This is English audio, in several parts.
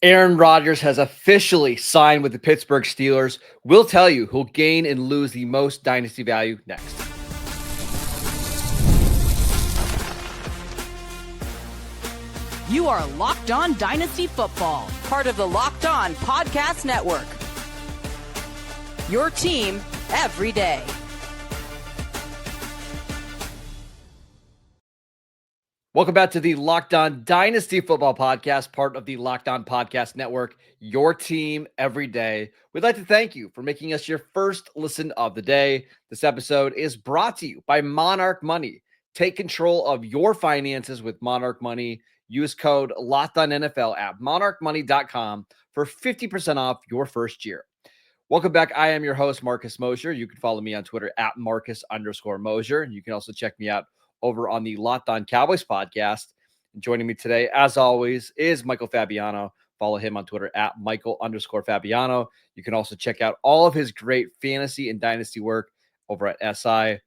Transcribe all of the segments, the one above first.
Aaron Rodgers has officially signed with the Pittsburgh Steelers. We'll tell you who'll gain and lose the most dynasty value next. You are Locked On Dynasty Football, part of the Locked On Podcast Network. Your team every day. Welcome back to the Locked On Dynasty Football Podcast, part of the Locked On Podcast Network, your team every day. We'd like to thank you for making us your first listen of the day. This episode is brought to you by Monarch Money. Take control of your finances with Monarch Money. Use code LOCKEDONNFL at monarchmoney.com for 50% off your first year. Welcome back. I am your host, Marcus Mosher. You can follow me on Twitter at Marcus_Mosher. You can also check me out over on the Locked On Cowboys podcast. And joining me today, as always, is Michael Fabiano. Follow him on Twitter at Michael_Fabiano. You can also check out all of his great fantasy and dynasty work over at SI.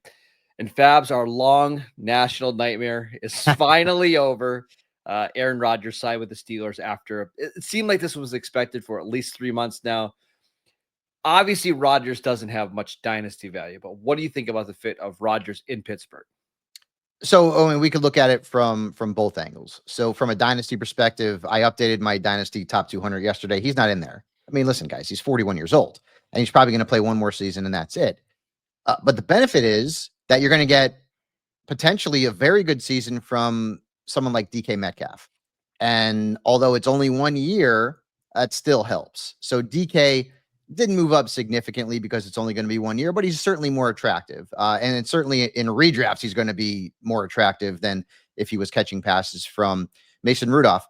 And Fabs, our long national nightmare is finally over. Aaron Rodgers signed with the Steelers after it seemed like this was expected for at least 3 months now. Obviously, Rodgers doesn't have much dynasty value, but what do you think about the fit of Rodgers in Pittsburgh? So, we could look at it from both angles. So from a dynasty perspective, I updated my dynasty top 200 yesterday. He's not in there. I mean, listen, guys, he's 41 years old and he's probably going to play one more season and that's it. But the benefit is that you're going to get potentially a very good season from someone like DK Metcalf. And although it's only 1 year, that still helps. So DK didn't move up significantly because it's only going to be 1 year, but he's certainly more attractive. And it's certainly in redrafts, he's going to be more attractive than if he was catching passes from Mason Rudolph.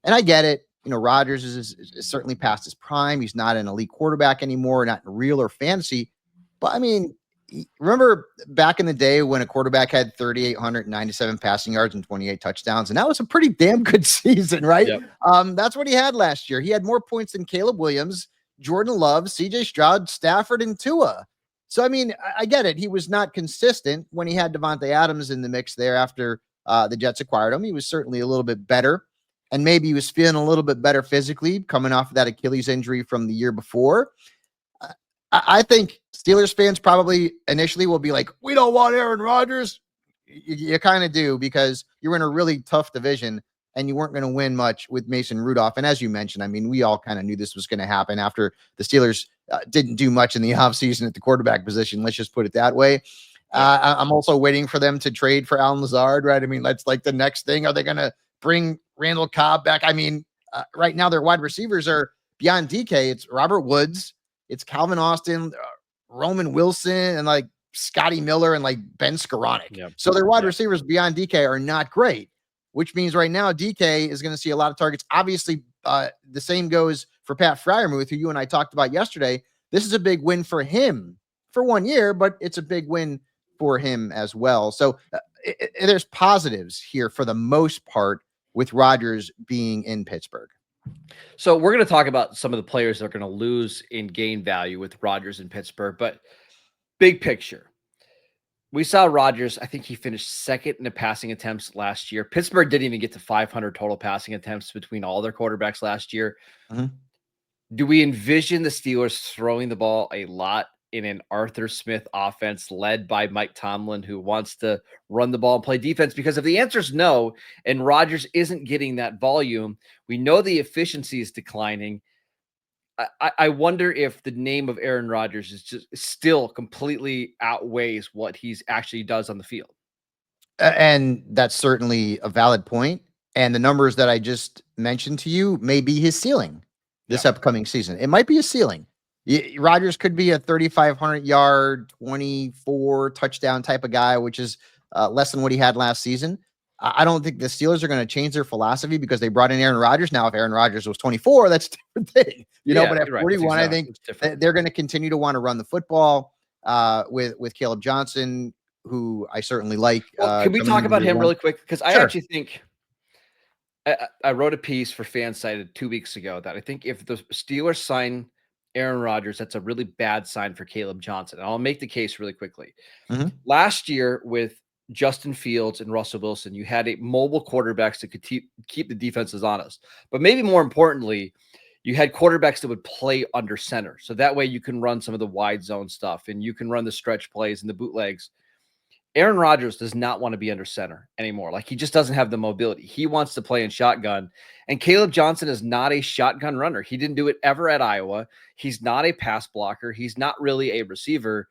And I get it. You know, Rodgers is certainly past his prime. He's not an elite quarterback anymore, not in real or fantasy. But I mean, remember back in the day when a quarterback had 3,897 passing yards and 28 touchdowns, and that was a pretty damn good season, right? Yep. That's what he had last year. He had more points than Caleb Williams, Jordan Love, CJ Stroud, Stafford, and Tua. So, I mean, I get it. He was not consistent when he had Devontae Adams in the mix there after the Jets acquired him. He was certainly a little bit better, and maybe he was feeling a little bit better physically coming off of that Achilles injury from the year before. I think Steelers fans probably initially will be like, we don't want Aaron Rodgers. You kind of do because you're in a really tough division and you weren't going to win much with Mason Rudolph. And as you mentioned, I mean, we all kind of knew this was going to happen after the Steelers didn't do much in the offseason at the quarterback position. Let's just put it that way. I'm also waiting for them to trade for Allen Lazard, right? I mean, that's like the next thing. Are they going to bring Randall Cobb back? I mean, right now their wide receivers are beyond DK. It's Robert Woods. It's Calvin Austin, Roman Wilson, and like Scotty Miller and like Ben Skoranek. Yep. So their wide receivers beyond DK are not great, which means right now DK is going to see a lot of targets. Obviously, the same goes for Pat Freiermuth, who you and I talked about yesterday. This is a big win for him for 1 year, but it's a big win for him as well. So there's positives here for the most part with Rodgers being in Pittsburgh. So we're going to talk about some of the players that are going to lose in gain value with Rodgers in Pittsburgh, but big picture. We saw Rodgers, I think he finished second in the passing attempts last year. Pittsburgh didn't even get to 500 total passing attempts between all their quarterbacks last year. Mm-hmm. Do we envision the Steelers throwing the ball a lot in an Arthur Smith offense led by Mike Tomlin, who wants to run the ball and play defense? Because if the answer is no, and Rodgers isn't getting that volume, we know the efficiency is declining. I wonder if the name of Aaron Rodgers is just still completely outweighs what he's actually does on the field. And that's certainly a valid point. And the numbers that I just mentioned to you may be his ceiling this upcoming season. It might be a ceiling. Rodgers could be a 3,500 yard, 24 touchdown type of guy, which is less than what he had last season. I don't think the Steelers are going to change their philosophy because they brought in Aaron Rodgers. Now, if Aaron Rodgers was 24, that's a different thing, but at 41, I think they're going to continue to want to run the football with Caleb Johnson, who I certainly like. Well, can we talk about him really quick? Because I actually think I wrote a piece for FanSided 2 weeks ago that I think if the Steelers sign Aaron Rodgers, that's a really bad sign for Caleb Johnson. And I'll make the case really quickly. Mm-hmm. Last year with Justin Fields and Russell Wilson, you had mobile quarterbacks that could keep the defenses honest. But maybe more importantly, you had quarterbacks that would play under center. So that way you can run some of the wide zone stuff and you can run the stretch plays and the bootlegs. Aaron Rodgers does not want to be under center anymore. Like, he just doesn't have the mobility. He wants to play in shotgun. And Caleb Johnson is not a shotgun runner. He didn't do it ever at Iowa. He's not a pass blocker. He's not really a receiver.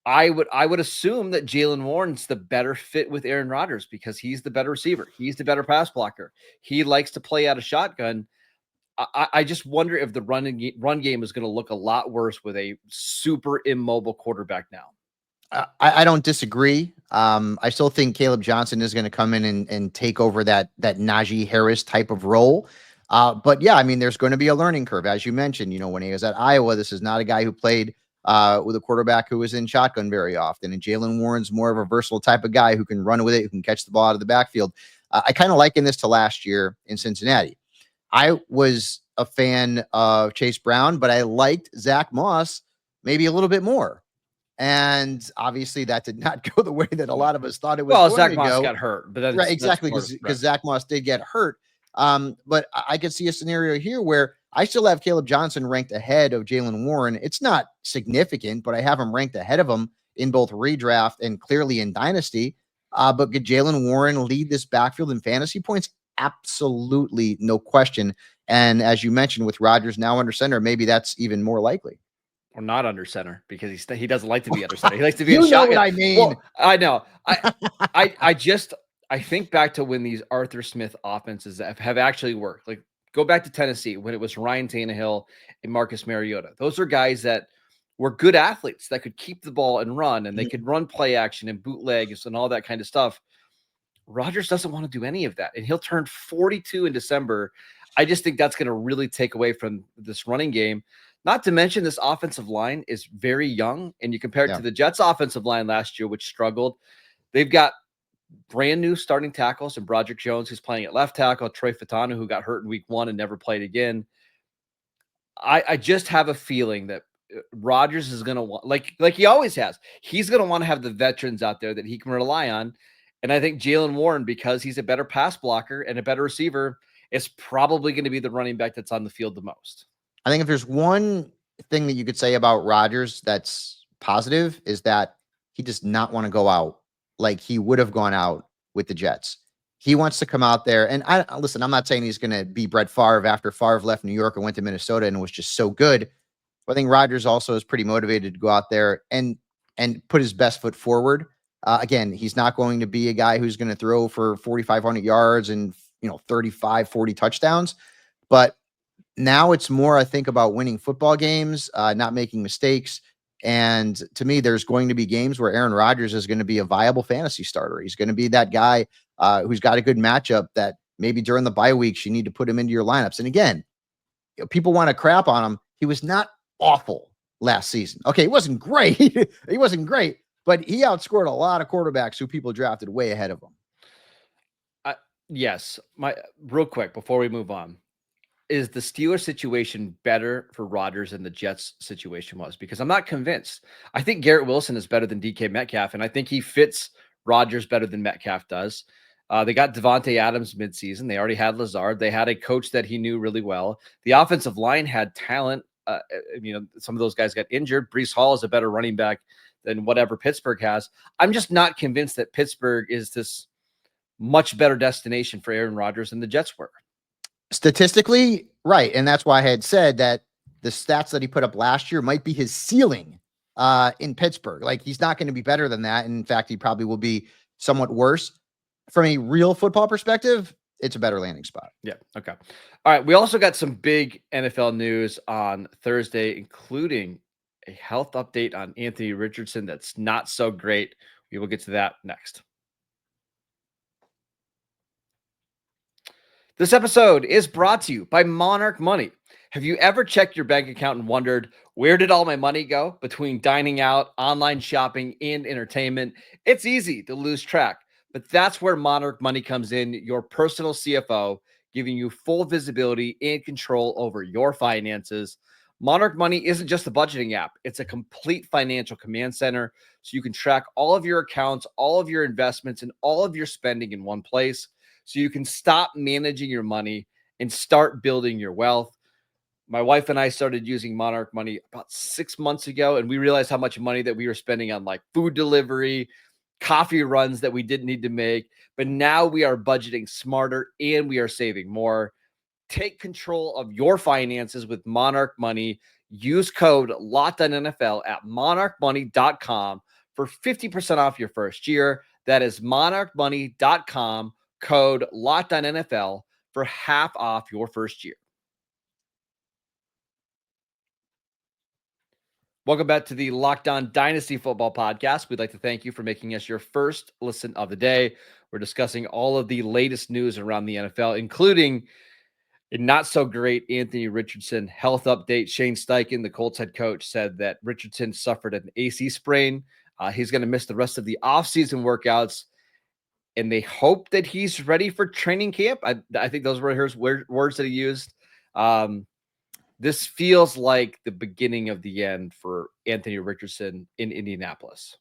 I would assume that Jaylen Warren's the better fit with Aaron Rodgers because he's the better receiver. He's the better pass blocker. He likes to play out of shotgun. I just wonder if the run game is going to look a lot worse with a super immobile quarterback now. I don't disagree. I still think Caleb Johnson is going to come in and take over that Najee Harris type of role. But yeah, I mean, there's going to be a learning curve. As you mentioned, you know, when he was at Iowa, this is not a guy who played with a quarterback who was in shotgun very often. And Jaylen Warren's more of a versatile type of guy who can run with it, who can catch the ball out of the backfield. I kind of liken this to last year in Cincinnati. I was a fan of Chase Brown, but I liked Zach Moss maybe a little bit more. And obviously that did not go the way that a lot of us thought it was. Well, Zach Moss got hurt, but right, exactly, because Zach Moss did get hurt. But I could see a scenario here where I still have Caleb Johnson ranked ahead of Jaylen Warren. It's not significant, but I have him ranked ahead of him in both redraft and clearly in Dynasty. But could Jaylen Warren lead this backfield in fantasy points? Absolutely, no question. And as you mentioned, with Rodgers now under center, maybe that's even more likely. Or not under center, because he doesn't like to be under center. He likes to be in You know shotgun. what I mean? Well, I know. I think back to when these Arthur Smith offenses have actually worked. Like, go back to Tennessee when it was Ryan Tannehill and Marcus Mariota. Those are guys that were good athletes that could keep the ball and run, and they could run play action and bootlegs and all that kind of stuff. Rodgers doesn't want to do any of that, and he'll turn 42 in December. I just think that's going to really take away from this running game. Not to mention, this offensive line is very young, and you compare it to the Jets' offensive line last year, which struggled. They've got brand new starting tackles and Broderick Jones, who's playing at left tackle, Troy Fautanu, who got hurt in week 1 and never played again. I just have a feeling that Rodgers is going to want, like he always has, he's going to want to have the veterans out there that he can rely on. And I think Jaylen Warren, because he's a better pass blocker and a better receiver, is probably going to be the running back that's on the field the most. I think if there's one thing that you could say about Rodgers that's positive, is that he does not want to go out like he would have gone out with the Jets. He wants to come out there. And listen, I'm not saying he's going to be Brett Favre after Favre left New York and went to Minnesota and was just so good. But I think Rodgers also is pretty motivated to go out there and put his best foot forward. Again, he's not going to be a guy who's going to throw for 4,500 yards and 35, 40 touchdowns. But now it's more, I think, about winning football games, not making mistakes. And to me, there's going to be games where Aaron Rodgers is going to be a viable fantasy starter. He's going to be that guy who's got a good matchup that maybe during the bye weeks, you need to put him into your lineups. And again, people want to crap on him. He was not awful last season. Okay, he wasn't great. He wasn't great, but he outscored a lot of quarterbacks who people drafted way ahead of him. Yes. Real quick, before we move on, is the Steelers situation better for Rodgers than the Jets situation was? Because I'm not convinced. I think Garrett Wilson is better than DK Metcalf, and I think he fits Rodgers better than Metcalf does. They got Devontae Adams midseason. They already had Lazard. They had a coach that he knew really well. The offensive line had talent. Some of those guys got injured. Breece Hall is a better running back than whatever Pittsburgh has. I'm just not convinced that Pittsburgh is this much better destination for Aaron Rodgers than the Jets were. Statistically, right. And that's why I had said that the stats that he put up last year might be his ceiling in Pittsburgh. Like, he's not going to be better than that. And in fact, he probably will be somewhat worse. From a real football perspective, it's a better landing spot. Yeah. Okay. All right. We also got some big NFL news on Thursday, including a health update on Anthony Richardson that's not so great. We will get to that next. This episode is brought to you by Monarch Money. Have you ever checked your bank account and wondered, where did all my money go between dining out, online shopping, and entertainment? It's easy to lose track, but that's where Monarch Money comes in, your personal CFO, giving you full visibility and control over your finances. Monarch Money isn't just a budgeting app. It's a complete financial command center, so you can track all of your accounts, all of your investments, and all of your spending in one place, so you can stop managing your money and start building your wealth. My wife and I started using Monarch Money about 6 months ago, and we realized how much money that we were spending on like food delivery, coffee runs that we didn't need to make. But now we are budgeting smarter and we are saving more. Take control of your finances with Monarch Money. Use code LOCKEDONNFL at monarchmoney.com for 50% off your first year. That is monarchmoney.com, code LOCKEDONNFL for half off your first year. Welcome back to the Locked On Dynasty Football Podcast. We'd like to thank you for making us your first listen of the day. We're discussing all of the latest news around the NFL, including a not-so-great Anthony Richardson health update. Shane Steichen, the Colts head coach, said that Richardson suffered an AC sprain. He's going to miss the rest of the offseason workouts, and they hope that he's ready for training camp. I think those were his words that he used. This feels like the beginning of the end for Anthony Richardson in Indianapolis.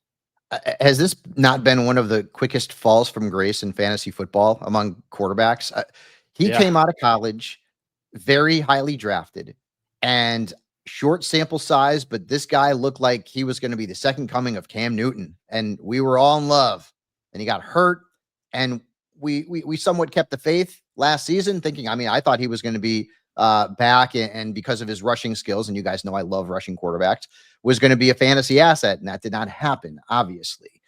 Has this not been one of the quickest falls from grace in fantasy football among quarterbacks? He came out of college very highly drafted and short sample size, but this guy looked like he was going to be the second coming of Cam Newton, and we were all in love. And he got hurt, and we somewhat kept the faith last season, thinking, I thought he was going to be back, and because of his rushing skills, and you guys know I love rushing quarterbacks, was going to be a fantasy asset, and that did not happen. Obviously,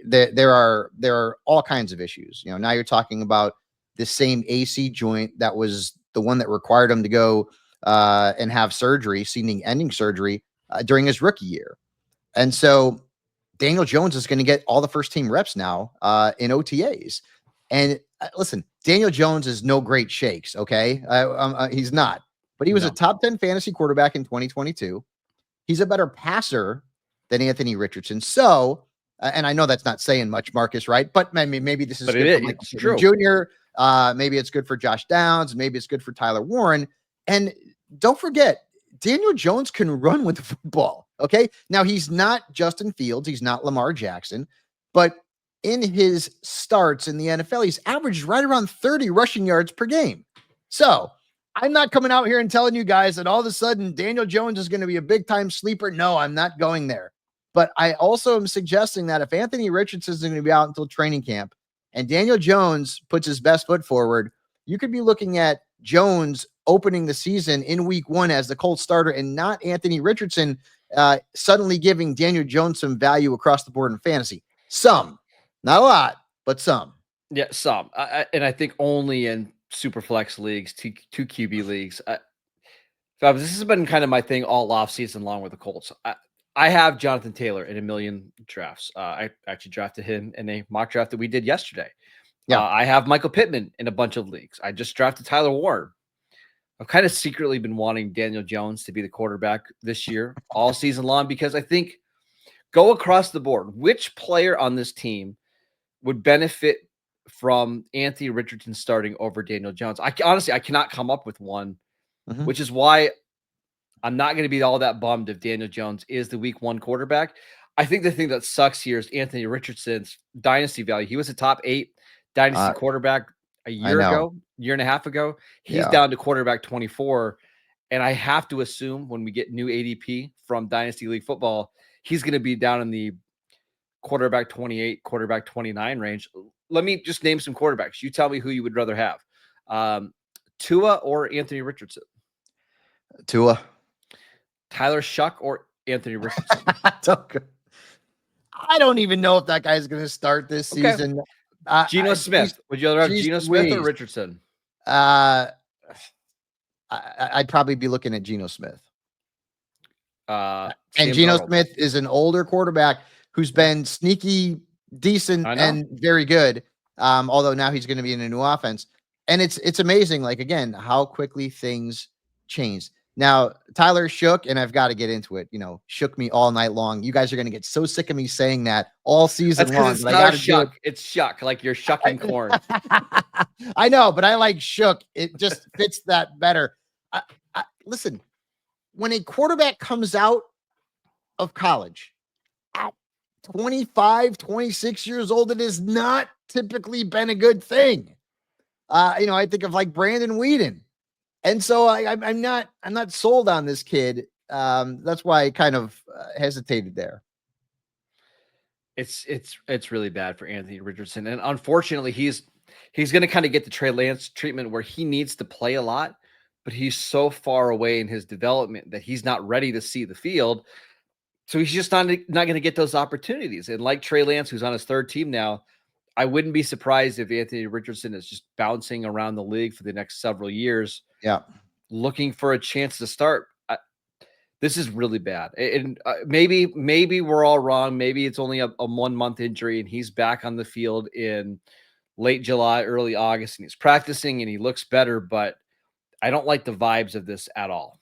there are all kinds of issues. Now you're talking about the same AC joint that was the one that required him to go and have surgery, season-ending surgery during his rookie year, and so Daniel Jones is going to get all the first-team reps now in OTAs, and listen, Daniel Jones is no great shakes, okay? He's not. But he was a top 10 fantasy quarterback in 2022. He's a better passer than Anthony Richardson. So, and I know that's not saying much, Marcus, right? But maybe this is good for Michael Pittman Jr. Maybe it's good for Josh Downs. Maybe it's good for Tyler Warren. And don't forget, Daniel Jones can run with the football, okay? Now, he's not Justin Fields. He's not Lamar Jackson. But in his starts in the NFL, he's averaged right around 30 rushing yards per game. So I'm not coming out here and telling you guys that all of a sudden Daniel Jones is going to be a big time sleeper. No, I'm not going there. But I also am suggesting that if Anthony Richardson is going to be out until training camp and Daniel Jones puts his best foot forward, you could be looking at Jones opening the season in week 1 as the Colts starter and not Anthony Richardson suddenly giving Daniel Jones some value across the board in fantasy. Some. Not a lot, but some. Yeah, some. And I think only in super flex leagues, two QB leagues. This has been kind of my thing all offseason long with the Colts. I have Jonathan Taylor in a million drafts. I actually drafted him in a mock draft that we did yesterday. Yeah, I have Michael Pittman in a bunch of leagues. I just drafted Tyler Warren. I've kind of secretly been wanting Daniel Jones to be the quarterback this year all season long because I think go across the board. Which player on this team would benefit from Anthony Richardson starting over Daniel Jones? I cannot come up with one, which is why I'm not going to be all that bummed if Daniel Jones is the week 1 quarterback. I think the thing that sucks here is Anthony Richardson's dynasty value. He was a top 8 dynasty quarterback a year and a half ago. He's down to quarterback 24. And I have to assume when we get new ADP from Dynasty League football, he's going to be down in the quarterback 28, quarterback 29 range. Let me just name some quarterbacks. You tell me who you would rather have. Tua or Anthony Richardson? Tua. Tyler Shuck or Anthony Richardson? I don't even know if that guy's going to start this season. Geno Smith. Would you rather have Geno Smith or Richardson? I'd probably be looking at Geno Smith. And Geno Smith is an older quarterback who's been sneaky, decent, and very good. Although now he's going to be in a new offense. And it's amazing, like, again, how quickly things change. Now, Tyler shook, and I've got to get into it, shook me all night long. You guys are going to get so sick of me saying that all season long. It's not shuck. It's shuck, like you're shucking corn. I know, but I like shook. It just fits that better. Listen, when a quarterback comes out of college at 25, 26 years old, it has not typically been a good thing. I think of like Brandon Whedon. And so I'm not sold on this kid. That's why I kind of hesitated there. It's really bad for Anthony Richardson. And unfortunately, he's going to kind of get the Trey Lance treatment where he needs to play a lot, but he's so far away in his development that he's not ready to see the field. So he's just not going to get those opportunities. And like Trey Lance, who's on his third team now, I wouldn't be surprised if Anthony Richardson is just bouncing around the league for the next several years. Yeah. Looking for a chance to start. This is really bad. And maybe we're all wrong. Maybe it's only a 1 month injury and he's back on the field in late July, early August, and he's practicing and he looks better, but I don't like the vibes of this at all.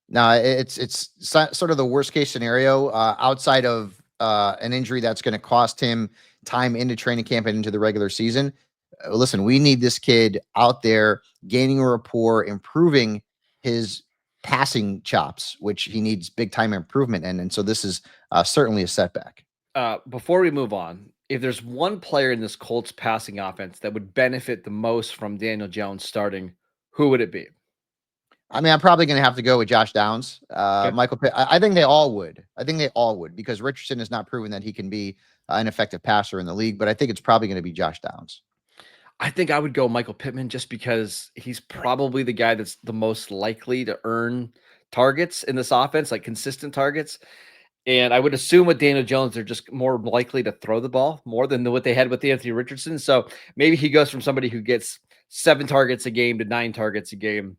No, it's sort of the worst case scenario outside of an injury that's going to cost him time into training camp and into the regular season. Listen, we need this kid out there gaining a rapport, improving his passing chops, which he needs big time improvement in. And so this is certainly a setback. Before we move on, if there's one player in this Colts passing offense that would benefit the most from Daniel Jones starting, who would it be? I mean, I'm probably going to have to go with Josh Downs. Okay. Michael Pitt. I think they all would. Because Richardson has not proven that he can be an effective passer in the league, but I think it's probably going to be Josh Downs. I think I would go Michael Pittman just because he's probably the guy that's the most likely to earn targets in this offense, like consistent targets. And I would assume with Daniel Jones, they're just more likely to throw the ball more than what they had with Anthony Richardson. So maybe he goes from somebody who gets 7 targets a game to 9 targets a game.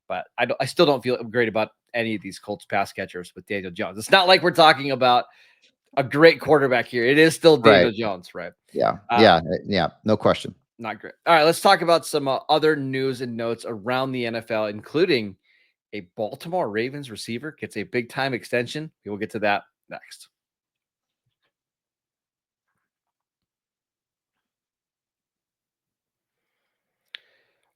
But I still don't feel great about any of these Colts pass catchers with Daniel Jones. It's not like we're talking about a great quarterback here. It is still Daniel Jones, right? Yeah. No question. Not great. All right, let's talk about some other news and notes around the NFL, including a Baltimore Ravens receiver gets a big-time extension. We will get to that next.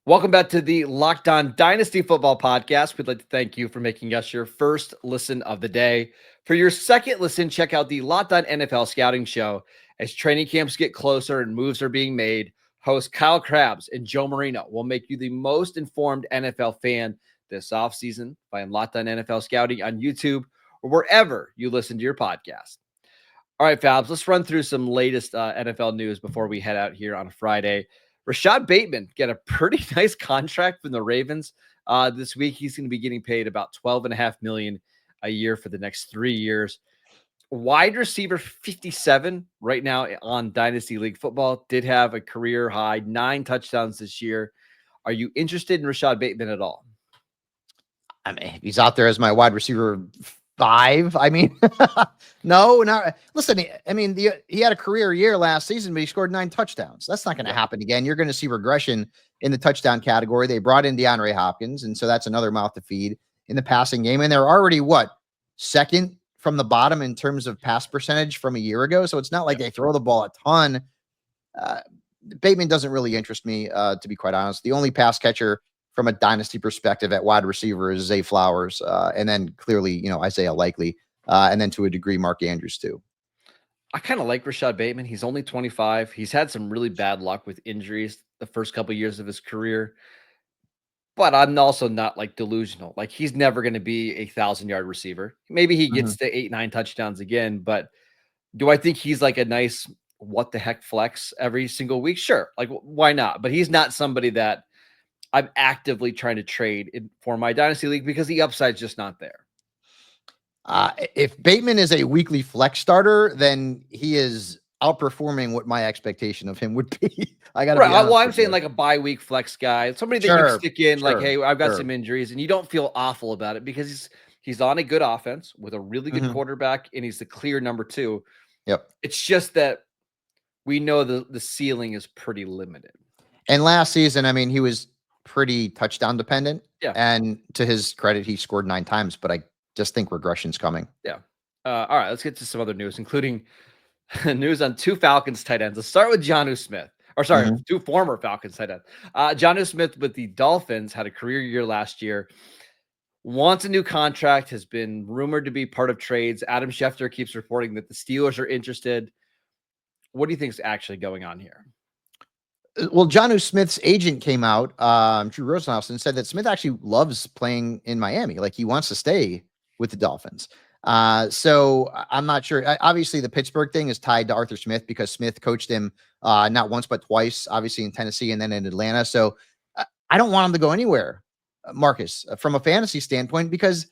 Welcome back to the Locked On Dynasty Football Podcast. We'd like to thank you for making us your first listen of the day. For your second listen, check out the Locked On NFL Scouting Show. As training camps get closer and moves are being made, host Kyle Krabs and Joe Marino will make you the most informed NFL fan this offseason. Find Locked On NFL Scouting on YouTube or wherever you listen to your podcast. All right, Fabs, let's run through some latest NFL news before we head out here on a Friday. Rashod Bateman get a pretty nice contract from the Ravens this week. He's going to be getting paid about $12.5 million a year for the next 3 years. Wide receiver 57 right now on Dynasty League Football did have a career high 9 touchdowns this year. Are you interested in Rashod Bateman at all? I mean, he's out there as my wide receiver 5. I mean, no. Listen, I mean, he had a career year last season, but he scored 9 touchdowns. That's not going to happen again. You're going to see regression in the touchdown category. They brought in DeAndre Hopkins, and so that's another mouth to feed in the passing game. And they're already second from the bottom in terms of pass percentage from a year ago. So it's not like they throw the ball a ton. Bateman doesn't really interest me, to be quite honest. The only pass catcher from a dynasty perspective at wide receiver is Zay Flowers. And then clearly, Isaiah Likely, and then to a degree, Mark Andrews too. I kind of like Rashod Bateman. He's only 25. He's had some really bad luck with injuries the first couple of years of his career. But I'm also not delusional. He's never going to be a 1,000-yard receiver. Maybe he gets to 8-9 touchdowns again. But do I think he's a nice what the heck flex every single week? Sure. Why not? But he's not somebody that I'm actively trying to trade for my Dynasty League because the upside's just not there. If Bateman is a weekly flex starter, then he is outperforming what my expectation of him would be. I got to be honest. Well, I'm saying a bye-week flex guy, somebody that you can stick in hey, I've got some injuries, and you don't feel awful about it because he's on a good offense with a really good quarterback, and he's the clear number 2. Yep. It's just that we know the ceiling is pretty limited. And last season, I mean, he was pretty touchdown dependent. Yeah. And to his credit, he scored 9 times, but I just think regression's coming. Yeah. All right, let's get to some other news, including news on 2 Falcons tight ends. Let's start with Jonnu Smith. 2 former Falcons tight ends. Jonnu Smith with the Dolphins had a career year last year. wants a new contract, has been rumored to be part of trades. Adam Schefter keeps reporting that the Steelers are interested. What do you think is actually going on here? Well, Jonnu Smith's agent came out, Drew Rosenhaus, and said that Smith actually loves playing in Miami. Like, he wants to stay with the Dolphins. So I'm not sure. Obviously, the Pittsburgh thing is tied to Arthur Smith because Smith coached him not once but twice, obviously in Tennessee and then in Atlanta. So I don't want him to go anywhere, Marcus, from a fantasy standpoint, because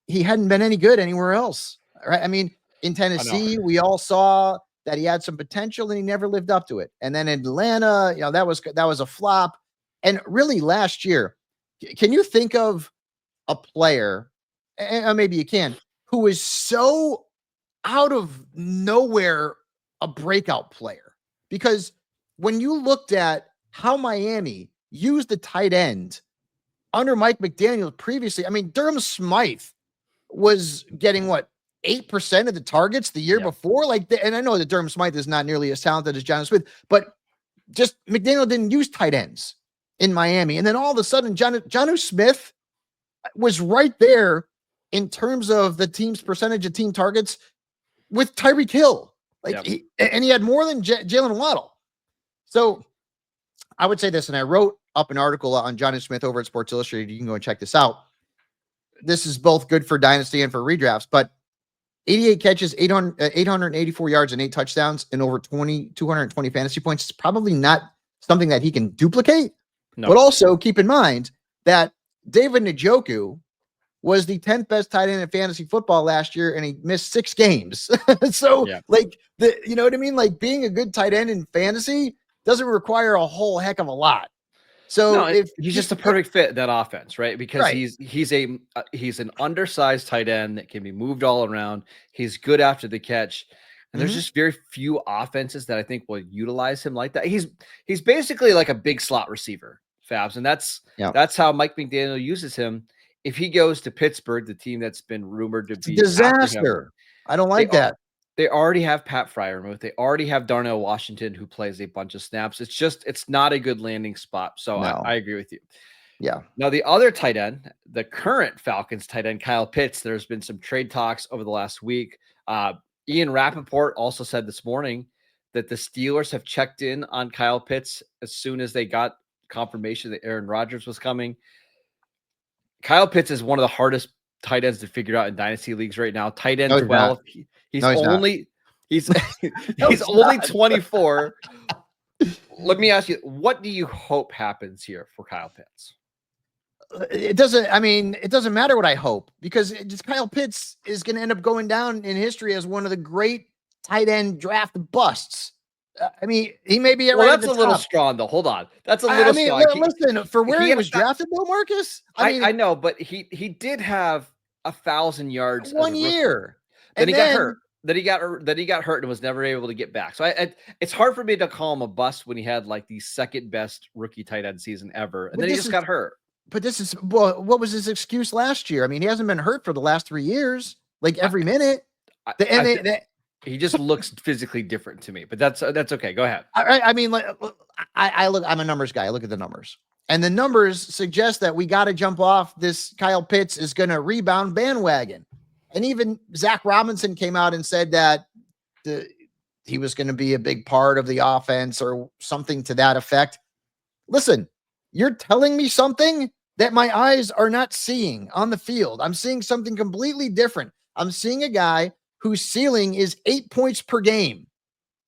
he hadn't been any good anywhere else. Right? I mean, in Tennessee, we all saw that he had some potential and he never lived up to it. And then in Atlanta, that was a flop. And really last year, can you think of a player, and maybe you can, who was so out of nowhere a breakout player? Because when you looked at how Miami used the tight end under Mike McDaniel previously, I mean, Durham Smythe was getting 8% of the targets the year before. And I know that Durham Smythe is not nearly as talented as Jonnu Smith, but just McDaniel didn't use tight ends in Miami. And then all of a sudden, Jonnu Smith was right there in terms of the team's percentage of team targets with Tyreek Hill. He had more than Jalen Waddle. So I would say this, and I wrote up an article on Jonnu Smith over at Sports Illustrated. You can go and check this out. This is both good for Dynasty and for redrafts, but 88 catches, 884 yards, and 8 touchdowns, and over 220 fantasy points. It's probably not something that he can duplicate. No. But also keep in mind that David Njoku was the 10th best tight end in fantasy football last year, and he missed 6 games. So, you know what I mean? Like, being a good tight end in fantasy doesn't require a whole heck of a lot. So he's just a perfect fit in that offense, right? Because he's an undersized tight end that can be moved all around. He's good after the catch. And there's just very few offenses that I think will utilize him like that. He's basically like a big slot receiver, Fabs. And that's how Mike McDaniel uses him. If he goes to Pittsburgh, the team that's been rumored to be a disaster. I don't like that. They already have Pat Freiermuth. They already have Darnell Washington, who plays a bunch of snaps. It's not a good landing spot. So I agree with you. Yeah. Now, the other tight end, the current Falcons tight end, Kyle Pitts, there's been some trade talks over the last week. Ian Rappaport also said this morning that the Steelers have checked in on Kyle Pitts as soon as they got confirmation that Aaron Rodgers was coming. Kyle Pitts is one of the hardest tight ends to figure out in dynasty leagues right now. Tight end 12. He's only 24. Let me ask you, what do you hope happens here for Kyle Pitts? It doesn't matter what I hope, because Kyle Pitts is going to end up going down in history as one of the great tight end draft busts. I mean, he may be that's a little strong, though. Hold on. That's a little strong. Listen, for where he was drafted, though, Marcus. I know, but he did have 1,000 yards 1 year. Then he got hurt. Then he got hurt and was never able to get back. So it's hard for me to call him a bust when he had like the second best rookie tight end season ever, and then he just got hurt. But what was his excuse last year? I mean, he hasn't been hurt for the last 3 years, like every minute. He just looks physically different to me, but that's okay. Go ahead. I mean, I'm a numbers guy. I look at the numbers, and the numbers suggest that we got to jump off this Kyle Pitts is going to rebound bandwagon. And even Zach Robinson came out and said that he was going to be a big part of the offense or something to that effect. Listen, you're telling me something that my eyes are not seeing on the field. I'm seeing something completely different. I'm seeing a guy whose ceiling is 8 points per game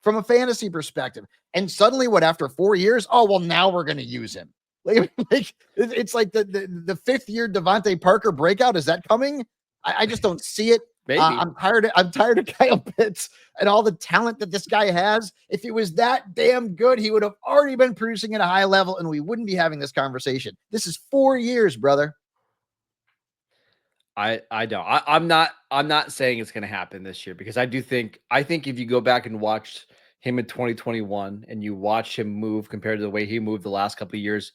from a fantasy perspective. And suddenly, after 4 years? Oh, well, now we're going to use him. It's like the 5th year Devontae Parker breakout. Is that coming? I just don't see it. Maybe. I'm tired of Kyle Pitts and all the talent that this guy has. If he was that damn good, he would have already been producing at a high level, and we wouldn't be having this conversation. This is 4 years, brother. I don't. I'm not saying it's going to happen this year, because I think if you go back and watch him in 2021 and you watch him move compared to the way he moved the last couple of years,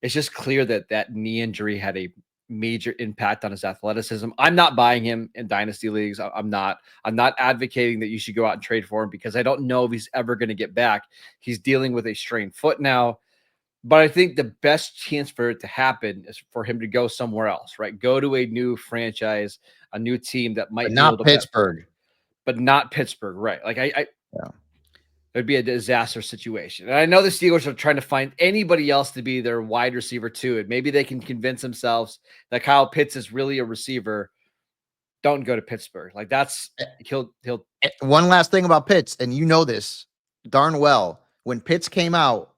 it's just clear that knee injury had a major impact on his athleticism. I'm not buying him in dynasty leagues. I'm not advocating that you should go out and trade for him, because I don't know if he's ever going to get back. He's dealing with a strained foot now. But I think the best chance for it to happen is for him to go somewhere else, right? Go to a new franchise, a new team that might But be able not to Pittsburgh. but not Pittsburgh, right? Like Yeah. it'd be a disaster situation. And I know the Steelers are trying to find anybody else to be their wide receiver too. And maybe they can convince themselves that Kyle Pitts is really a receiver. Don't go to Pittsburgh. Like that's he'll One last thing about Pitts, and you know this darn well. When Pitts came out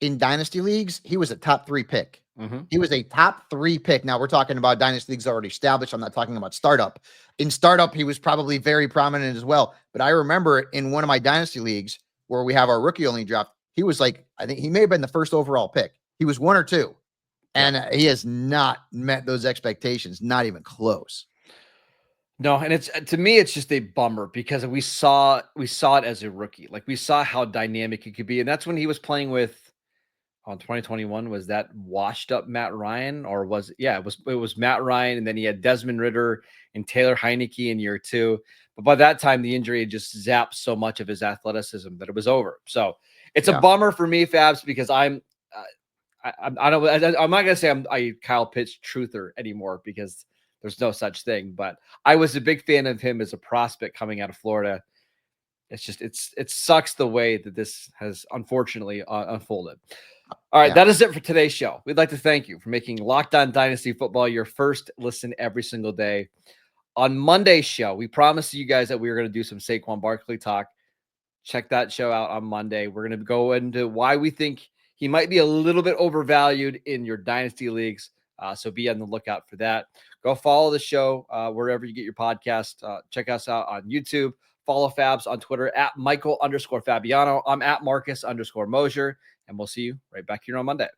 in dynasty leagues, he was a top 3 pick. He was a top 3 pick. Now we're talking about dynasty leagues already established. I'm not talking about startup. In startup, he was probably very prominent as well. But I remember in one of my dynasty leagues where we have our rookie only draft, he was like, I think he may have been the first overall pick. He was 1 or 2. And he has not met those expectations, not even close. No, and it's to me, it's just a bummer because we saw it as a rookie. Like we saw how dynamic he could be. And that's when he was playing with on 2021. Was that washed up Matt Ryan, or was it was Matt Ryan, and then he had Desmond Ridder and Taylor Heineke in year 2. But by that time, the injury had just zapped so much of his athleticism that it was over. So it's a bummer for me, Fabs, because I'm not gonna say I'm a Kyle Pitts truther anymore because there's no such thing. But I was a big fan of him as a prospect coming out of Florida. It's just it sucks the way that this has unfortunately unfolded. All right, that is it for today's show. We'd like to thank you for making Locked On Dynasty Football your first listen every single day. On Monday's show, we promised you guys that we were going to do some Saquon Barkley talk. Check that show out on Monday. We're going to go into why we think he might be a little bit overvalued in your dynasty leagues. So be on the lookout for that. Go follow the show wherever you get your podcast. Check us out on YouTube. Follow Fabs on Twitter at Michael_Fabiano. I'm at Marcus_Mosher. And we'll see you right back here on Monday.